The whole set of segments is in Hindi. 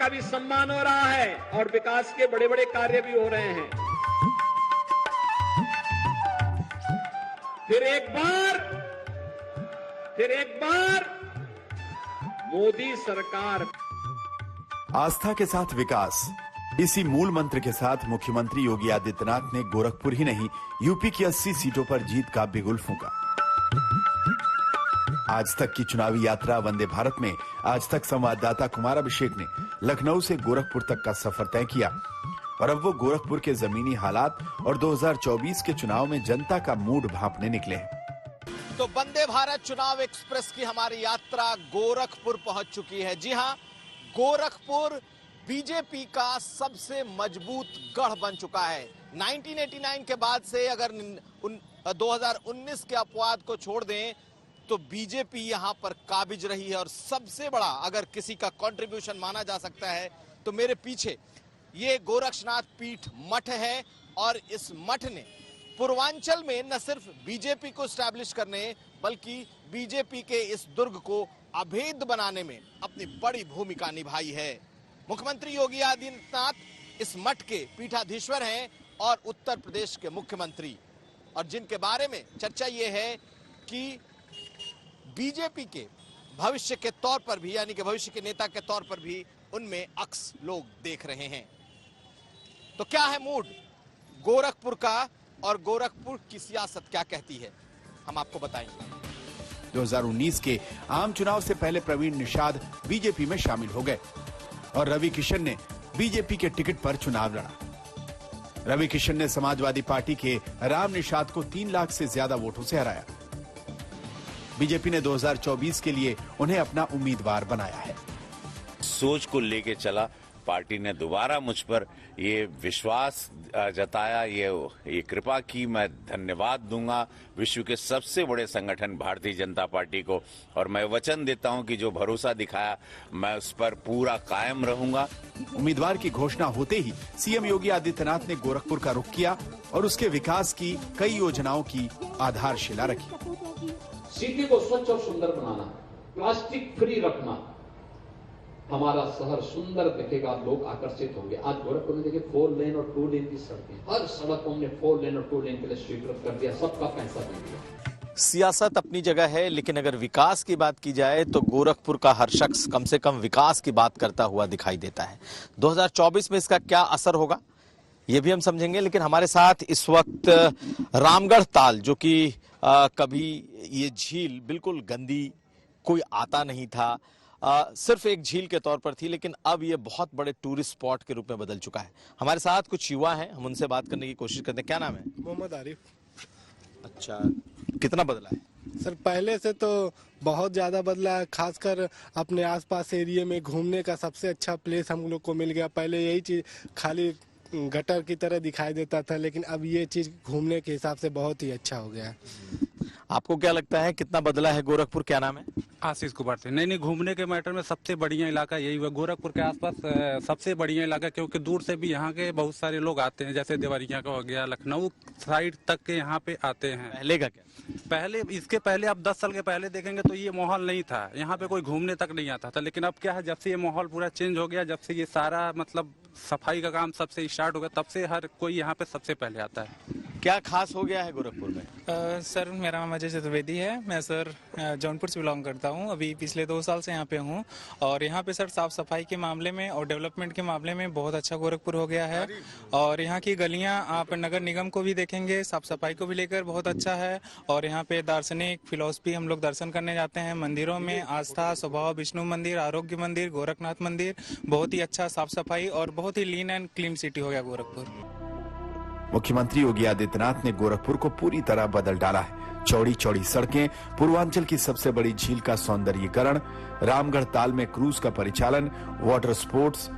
का भी सम्मान हो रहा है और विकास के बड़े बड़े कार्य भी हो रहे हैं। फिर एक बार मोदी सरकार। आस्था के साथ विकास, इसी मूल मंत्र के साथ मुख्यमंत्री योगी आदित्यनाथ ने गोरखपुर ही नहीं यूपी की 80 सीटों पर जीत का बिगुल फूंका। आज तक की चुनावी यात्रा वंदे भारत में आज तक संवाददाता कुमार अभिषेक ने लखनऊ से गोरखपुर तक का सफर तय किया और अब वो गोरखपुर के जमीनी हालात और 2024 के चुनाव में जनता का मूड भांपने निकले हैं। तो वंदे भारत चुनाव एक्सप्रेस की हमारी यात्रा गोरखपुर पहुंच चुकी है। जी हां, गोरखपुर बीजेपी का सबसे मजबूत गढ़ बन चुका है। 1989 के बाद से अगर 2019 के अपवाद को छोड़ दें तो बीजेपी यहां पर काबिज रही है और सबसे बड़ा अगर किसी का कंट्रीब्यूशन माना जा सकता है तो मेरे पीछे ये गोरक्षनाथ पीठ मठ है और इस मठ ने पूर्वांचल में न सिर्फ बीजेपी को स्टैब्लिश करने बल्कि बीजेपी के इस दुर्ग को अभेद्य बनाने में अपनी बड़ी भूमिका निभाई है। मुख्यमंत्री योगी आदित्यनाथ इस मठ के पीठाधीश्वर हैं और उत्तर प्रदेश के मुख्यमंत्री, और जिनके बारे में चर्चा ये है कि बीजेपी के भविष्य के तौर पर भी, यानी कि भविष्य के नेता के तौर पर भी उनमें अक्स लोग देख रहे हैं। तो क्या है मूड गोरखपुर का और गोरखपुर की सियासत क्या कहती है, हम आपको बताएंगे। 2019 के आम चुनाव से पहले प्रवीण निषाद बीजेपी में शामिल हो गए और रवि किशन ने बीजेपी के टिकट पर चुनाव लड़ा। रवि किशन ने समाजवादी पार्टी के राम निषाद को 3 लाख से ज्यादा वोटों से हराया। बीजेपी ने 2024 के लिए उन्हें अपना उम्मीदवार बनाया है। सोच को लेके चला, पार्टी ने दोबारा मुझ पर ये विश्वास जताया, ये कृपा की। मैं धन्यवाद दूंगा विश्व के सबसे बड़े संगठन भारतीय जनता पार्टी को, और मैं वचन देता हूं कि जो भरोसा दिखाया मैं उस पर पूरा कायम रहूंगा। उम्मीदवार की घोषणा होते ही सीएम योगी आदित्यनाथ ने गोरखपुर का रुख किया और उसके विकास की कई योजनाओं की आधारशिला रखी। सिटी को स्वच्छ और सुंदर बनाना, प्लास्टिक फ्री रखना, हमारा शहर सुंदर दिखेगा, लोग आकर्षित होंगे। आज गोरखपुर में देखिए 4 लेन और 2 लेन की सड़कें, हर सड़क को हमने 4 लेन और 2 लेन के लिए स्वीकृत कर दिया, सबका पैसा दे दिया। सियासत अपनी जगह है, लेकिन अगर विकास की बात की जाए तो गोरखपुर का हर शख्स कम से कम विकास की बात करता हुआ दिखाई देता है। 2024 में इसका क्या असर होगा ये भी हम समझेंगे, लेकिन हमारे साथ इस वक्त रामगढ़ ताल, जो कि कभी ये झील बिल्कुल गंदी, कोई आता नहीं था, सिर्फ एक झील के तौर पर थी, लेकिन अब ये बहुत बड़े टूरिस्ट स्पॉट के रूप में बदल चुका है। हमारे साथ कुछ युवा हैं, हम उनसे बात करने की कोशिश करते हैं। क्या नाम है? मोहम्मद आरिफ। अच्छा, कितना बदला है? सर पहले से तो बहुत ज़्यादा बदला है, खासकर अपने आसपास एरिया में घूमने का सबसे अच्छा प्लेस हम लोग को मिल गया। पहले यही चीज़ खाली गटर की तरह दिखाई देता था, लेकिन अब ये चीज़ घूमने के हिसाब से बहुत ही अच्छा हो गया है। आपको क्या लगता है कितना बदला है गोरखपुर? क्या नाम है? आशीष कुमार से। नहीं, घूमने के मैटर में सबसे बढ़िया इलाका यही हुआ, गोरखपुर के आसपास सबसे बढ़िया इलाका, क्योंकि दूर से भी यहाँ के बहुत सारे लोग आते हैं, जैसे देवरिया का हो गया, लखनऊ साइड तक के यहाँ पे आते हैं। पहले का क्या? इसके पहले आप 10 साल के पहले देखेंगे तो ये माहौल नहीं था, यहाँ पे कोई घूमने तक नहीं आता था। लेकिन अब क्या है, जब से ये माहौल पूरा चेंज हो गया, जब से ये सारा मतलब सफाई का काम सबसे स्टार्ट हो गया, तब से हर कोई यहाँ पे सबसे पहले आता है। क्या खास हो गया है गोरखपुर में? सर मेरा नाम अजय चतुर्वेदी है, मैं सर जौनपुर से बिलोंग करता हूँ। अभी पिछले 2 साल से यहाँ पे हूँ और यहाँ पे सर साफ सफाई के मामले में और डेवलपमेंट के मामले में बहुत अच्छा गोरखपुर हो गया है। और यहाँ की गलियाँ आप नगर निगम को भी देखेंगे, साफ सफाई को भी लेकर बहुत अच्छा है। और यहाँ पे दार्शनिक फिलॉसफी हम लोग दर्शन करने जाते हैं मंदिरों में, आस्था स्वभाव विष्णु मंदिर, आरोग्य मंदिर, गोरखनाथ मंदिर, बहुत ही अच्छा साफ सफाई और बहुत ही लीन एंड क्लीन सिटी हो गया गोरखपुर। मुख्यमंत्री योगी आदित्यनाथ ने गोरखपुर को पूरी तरह बदल डाला है। चौड़ी चौड़ी सड़कें, पूर्वांचल की सबसे बड़ी झील का सौंदर्यीकरण, रामगढ़ ताल में क्रूज का परिचालन, वाटर स्पोर्ट्स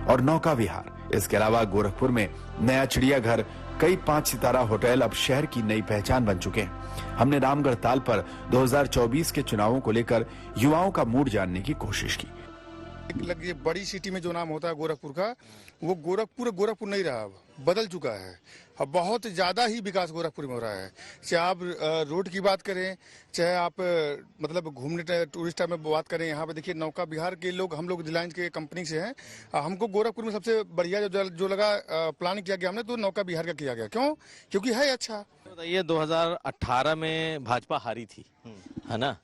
और नौका विहार। इसके अलावा गोरखपुर में नया चिड़ियाघर, कई 5 सितारा होटल अब शहर की नई पहचान बन चुके हैं। हमने रामगढ़ ताल पर 2024 के चुनावों को लेकर युवाओं का मूड जानने की कोशिश की। लग ये बड़ी सिटी में जो नाम होता है गोरखपुर का, वो गोरखपुर नहीं रहा, अब बदल चुका है। अब बहुत ज्यादा ही विकास गोरखपुर में हो रहा है। चाहे आप रोड की बात करें, चाहे आप मतलब घूमने टूरिस्ट में बात करें। यहाँ पे देखिए नौका विहार के लोग, हम लोग रिलायंस के कंपनी से हैं। हमको गोरखपुर में सबसे बढ़िया जो लगा प्लान किया गया हमने, तो नौका विहार का किया गया। क्यों? क्योंकि है अच्छा। बताइए 2018 में भाजपा हारी थी, है ना,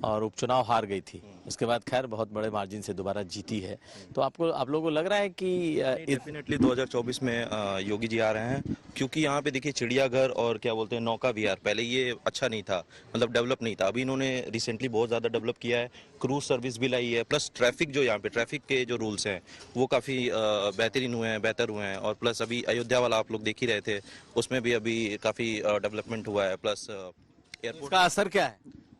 और उपचुनाव हार गई थी। उसके बाद खैर बहुत बड़े मार्जिन से दोबारा जीती है। तो आप लोगों को लग रहा है कि डेफिनेटली 2024 में योगी जी आ रहे हैं, क्योंकि यहाँ पे देखिए चिड़ियाघर और क्या बोलते हैं नौका विहार, पहले ये अच्छा नहीं था, मतलब डेवलप नहीं था। अभी इन्होंने रिसेंटली बहुत ज्यादा डेवलप किया है, क्रूज सर्विस भी लाई है, प्लस ट्रैफिक जो यहाँ पे ट्रैफिक के जो रूल्स हैं वो काफी बेहतर हुए हैं। और प्लस अभी अयोध्या वाला आप लोग देख ही रहे थे, उसमें भी अभी काफी डेवलपमेंट हुआ है। प्लस एयरपोर्ट का असर क्या है?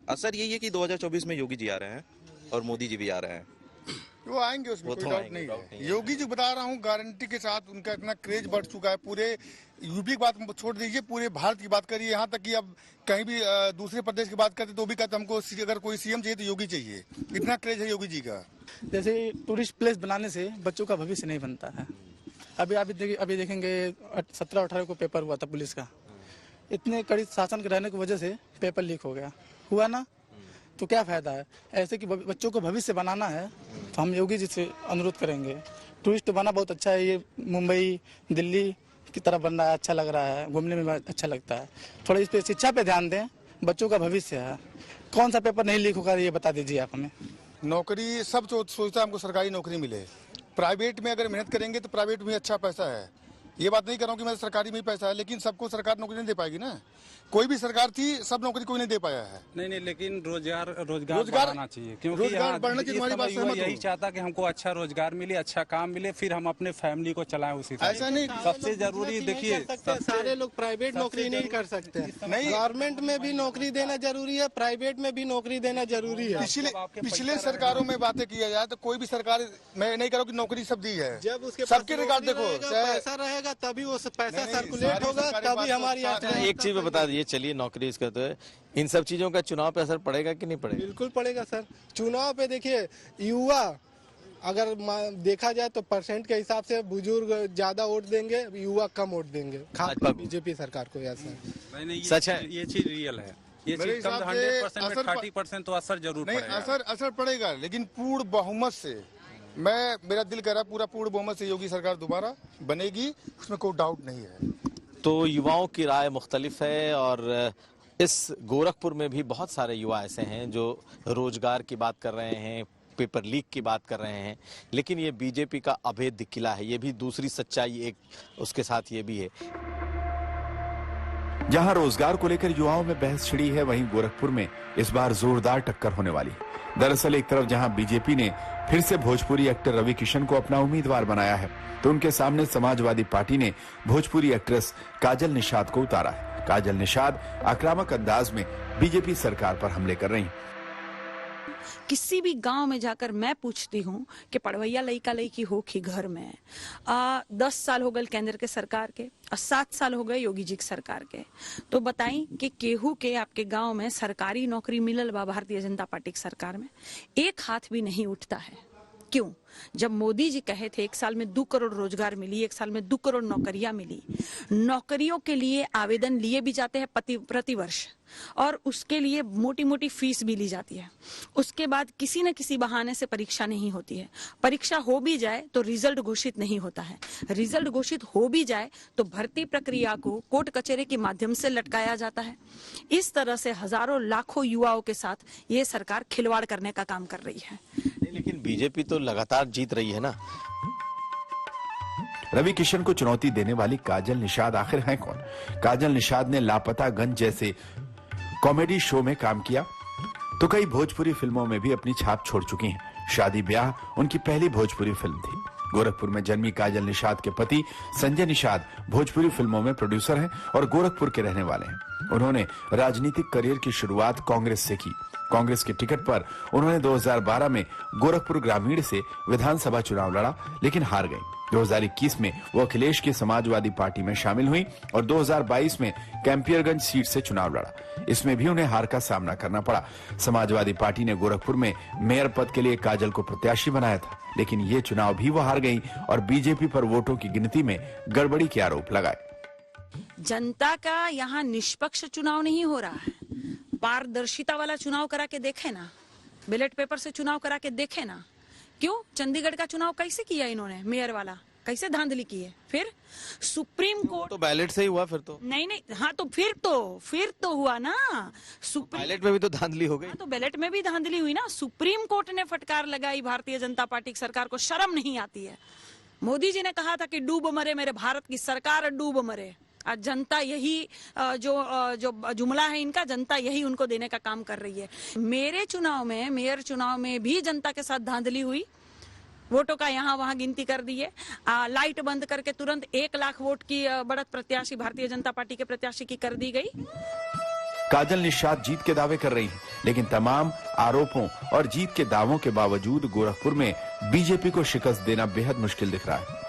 असर यही है कि 2024 में योगी जी आ रहे हैं और मोदी जी भी आ रहे हैं। वो आएंगे, उसमें कोई डाउट नहीं है। योगी जी बता रहा हूँ गारंटी के साथ, उनका इतना क्रेज बढ़ चुका है। पूरे यूपी की बात छोड़ दीजिए, पूरे भारत की बात करिए, यहाँ तक कि अब कहीं भी दूसरे प्रदेश की बात करते तो भी कहते हमको अगर कोई सीएम चाहिए तो योगी चाहिए। इतना क्रेज है योगी जी का। जैसे टूरिस्ट प्लेस बनाने से बच्चों का भविष्य नहीं बनता है। अभी देखेंगे 17-18 को पेपर हुआ था पुलिस का, इतने कड़ी शासन के रहने की वजह से पेपर लीक हो गया, हुआ ना, तो क्या फायदा है। ऐसे कि बच्चों को भविष्य बनाना है तो हम योगी जी से अनुरोध करेंगे। टूरिस्ट बना बहुत अच्छा है, ये मुंबई दिल्ली की तरफ बन रहा है, अच्छा लग रहा है, घूमने में अच्छा लगता है। थोड़ा इस पे शिक्षा पे ध्यान दें, बच्चों का भविष्य है। कौन सा पेपर नहीं लीक होगा ये बता दीजिए आप हमें। नौकरी सब सोचता है हमको सरकारी नौकरी मिले। प्राइवेट में अगर मेहनत करेंगे तो प्राइवेट में अच्छा पैसा है। ये बात नहीं कर रहा हूँ कि मेरे सरकारी में ही पैसा है, लेकिन सबको सरकार नौकरी नहीं दे पाएगी ना। कोई भी सरकार थी, सब नौकरी कोई नहीं दे पाया है। नहीं, लेकिन रोजगार बढ़ाना चाहिए, क्योंकि रोजगार बढ़ने की तुम्हारी बात सहमत हूं। यही चाहता कि हमको अच्छा रोजगार मिले, अच्छा काम मिले, फिर हम अपने फैमिली को चलाएं उसी से। ऐसा नहीं, सबसे जरूरी देखिए, सारे लोग प्राइवेट नौकरी नहीं कर सकते। नहीं, गवर्नमेंट में भी नौकरी देना जरूरी है, प्राइवेट में भी नौकरी देना जरूरी है। पिछले सरकारों में बातें किया जाए तो कोई भी सरकार, मैं नहीं कह रहा हूँ कि नौकरी सब दी है। जब उसके सबके रिकॉर्ड देखो, पैसा रहेगा तभी वो पैसा सर्कुलेट होगा, तभी हमारी। एक चीज बता दीजिए, चलिए नौकरी इसका तो है, इन सब चीजों का चुनाव पे असर पड़ेगा कि नहीं पड़ेगा? बिल्कुल पड़ेगा सर। चुनाव पे देखिए, युवा अगर देखा जाए तो परसेंट के हिसाब से बुजुर्ग ज्यादा वोट देंगे, युवा कम वोट देंगे, खासकर बीजेपी सरकार को। ऐसा सच है, ये चीज रियल है। ये चीज 100% 30% तो असर जरूर पड़ेगा। असर पड़ेगा, लेकिन पूर्ण बहुमत से। मेरा दिल कह रहा है पूरा पूर्ण बहुमत से योगी सरकार दोबारा बनेगी, उसमें कोई डाउट नहीं है। तो युवाओं की राय मुख्तलिफ है, और इस गोरखपुर में भी बहुत सारे युवा ऐसे हैं जो रोजगार की बात कर रहे हैं, पेपर लीक की बात कर रहे हैं, लेकिन ये बीजेपी का अभेद्य किला है। ये भी दूसरी सच्चाई एक उसके साथ ये भी है। जहां रोजगार को लेकर युवाओं में बहस छिड़ी है, वहीं गोरखपुर में इस बार जोरदार टक्कर होने वाली है। दरअसल एक तरफ जहां बीजेपी ने फिर से भोजपुरी एक्टर रवि किशन को अपना उम्मीदवार बनाया है, तो उनके सामने समाजवादी पार्टी ने भोजपुरी एक्ट्रेस काजल निषाद को उतारा है। काजल निषाद आक्रामक अंदाज में बीजेपी सरकार पर हमले कर रही हैं। किसी भी गांव में जाकर मैं पूछती हूँ कि पढ़वैया लड़का लड़की हो कि घर में 10 साल हो गए केंद्र के सरकार के और 7 साल हो गए योगी जी की सरकार के, तो बताई कि केहू के आपके गांव में सरकारी नौकरी मिलल बा भारतीय जनता पार्टी की सरकार में? एक हाथ भी नहीं उठता है। क्यों? जब मोदी जी कहे थे 1 साल में 2 करोड़ रोजगार मिली, 1 साल में 2 करोड़ नौकरियां मिली, नौकरियों के लिए आवेदन लिए भी जाते हैं प्रति वर्ष, और उसके लिए मोटी मोटी फीस भी ली जाती है। उसके बाद किसी न किसी बहाने से परीक्षा नहीं होती है। परीक्षा हो भी जाए तो रिजल्ट घोषित नहीं होता है। रिजल्ट घोषित हो भी जाए तो भर्ती प्रक्रिया को कोर्ट कचहरी के माध्यम से लटकाया जाता है। इस तरह से हजारों लाखों युवाओं के साथ ये सरकार खिलवाड़ करने का काम कर रही है। लेकिन बीजेपी तो लगातार जीत रही है ना। रवि किशन को चुनौती देने वाली काजल निषाद आखिर हैं कौन? काजल निषाद ने लापता गंज जैसे कॉमेडी शो में काम किया, तो कई भोजपुरी फिल्मों में भी अपनी छाप छोड़ चुकी हैं। शादी ब्याह उनकी पहली भोजपुरी फिल्म थी। गोरखपुर में जन्मी काजल निषाद के पति संजय निषाद भोजपुरी फिल्मों में प्रोड्यूसर हैं और गोरखपुर के रहने वाले हैं। उन्होंने राजनीतिक करियर की शुरुआत कांग्रेस से की। कांग्रेस के टिकट पर उन्होंने 2012 में गोरखपुर ग्रामीण से विधानसभा चुनाव लड़ा, लेकिन हार गए। 2021 में वो अखिलेश की समाजवादी पार्टी में शामिल हुई और 2022 में कैंपियरगंज सीट से चुनाव लड़ा। इसमें भी उन्हें हार का सामना करना पड़ा। समाजवादी पार्टी ने गोरखपुर में मेयर पद के लिए काजल को प्रत्याशी बनाया था, लेकिन ये चुनाव भी वो हार गई और बीजेपी पर वोटों की गिनती में गड़बड़ी के आरोप लगाए। जनता का यहाँ निष्पक्ष चुनाव नहीं हो रहा है, पारदर्शिता वाला चुनाव करा के देखे ना, बैलेट पेपर से चुनाव करा के देखे ना। क्यों चंडीगढ़ का चुनाव कैसे किया इन्होंने, मेयर वाला कैसे धांधली की है? फिर सुप्रीम कोर्ट तो बैलेट से ही हुआ फिर तो नहीं, हाँ तो फिर तो हुआ ना। बैलेट में भी तो धांधली हो गई। हाँ, तो बैलेट में भी धांधली हुई ना। सुप्रीम कोर्ट ने फटकार लगाई भारतीय जनता पार्टी की सरकार को, शर्म नहीं आती है। मोदी जी ने कहा था कि डूब मरे मेरे भारत की सरकार, डूब मरे। आज जनता यही जो जुमला है इनका, जनता यही उनको देने का काम कर रही है। मेरे चुनाव में, मेयर चुनाव में भी जनता के साथ धांधली हुई, वोटों का यहाँ वहाँ गिनती कर दी है। लाइट बंद करके तुरंत 1 लाख वोट की बढ़त प्रत्याशी भारतीय जनता पार्टी के प्रत्याशी की कर दी गई। काजल निषाद जीत के दावे कर रही है, लेकिन तमाम आरोपों और जीत के दावों के बावजूद गोरखपुर में बीजेपी को शिकस्त देना बेहद मुश्किल दिख रहा है।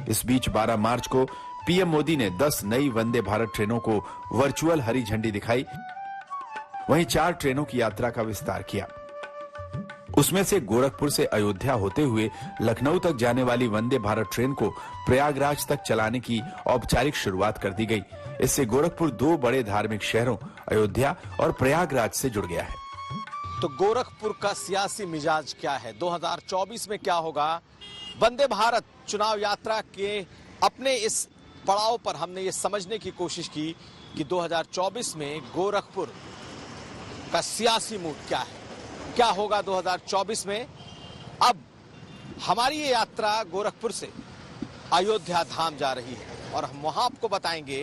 इस बीच 12 मार्च को पीएम मोदी ने 10 नई वंदे भारत ट्रेनों को वर्चुअल हरी झंडी दिखाई। वहीं 4 ट्रेनों की यात्रा का विस्तार किया। उसमें से गोरखपुर से अयोध्या होते हुए लखनऊ तक जाने वाली वंदे भारत ट्रेन को प्रयागराज तक चलाने की औपचारिक शुरुआत कर दी गई। इससे गोरखपुर 2 बड़े धार्मिक शहरों अयोध्या और प्रयागराज से जुड़ गया है। तो गोरखपुर का सियासी मिजाज क्या है, 2024 में क्या होगा? वंदे भारत चुनाव यात्रा के अपने इस पड़ाव पर हमने ये समझने की कोशिश की कि 2024 में गोरखपुर का सियासी मूड क्या है, क्या होगा 2024 में। अब हमारी ये यात्रा गोरखपुर से अयोध्या धाम जा रही है और हम वहां आपको बताएंगे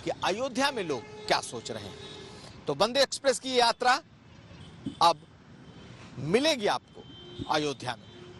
कि अयोध्या में लोग क्या सोच रहे हैं। तो वंदे एक्सप्रेस की यात्रा अब मिलेगी आपको अयोध्या में।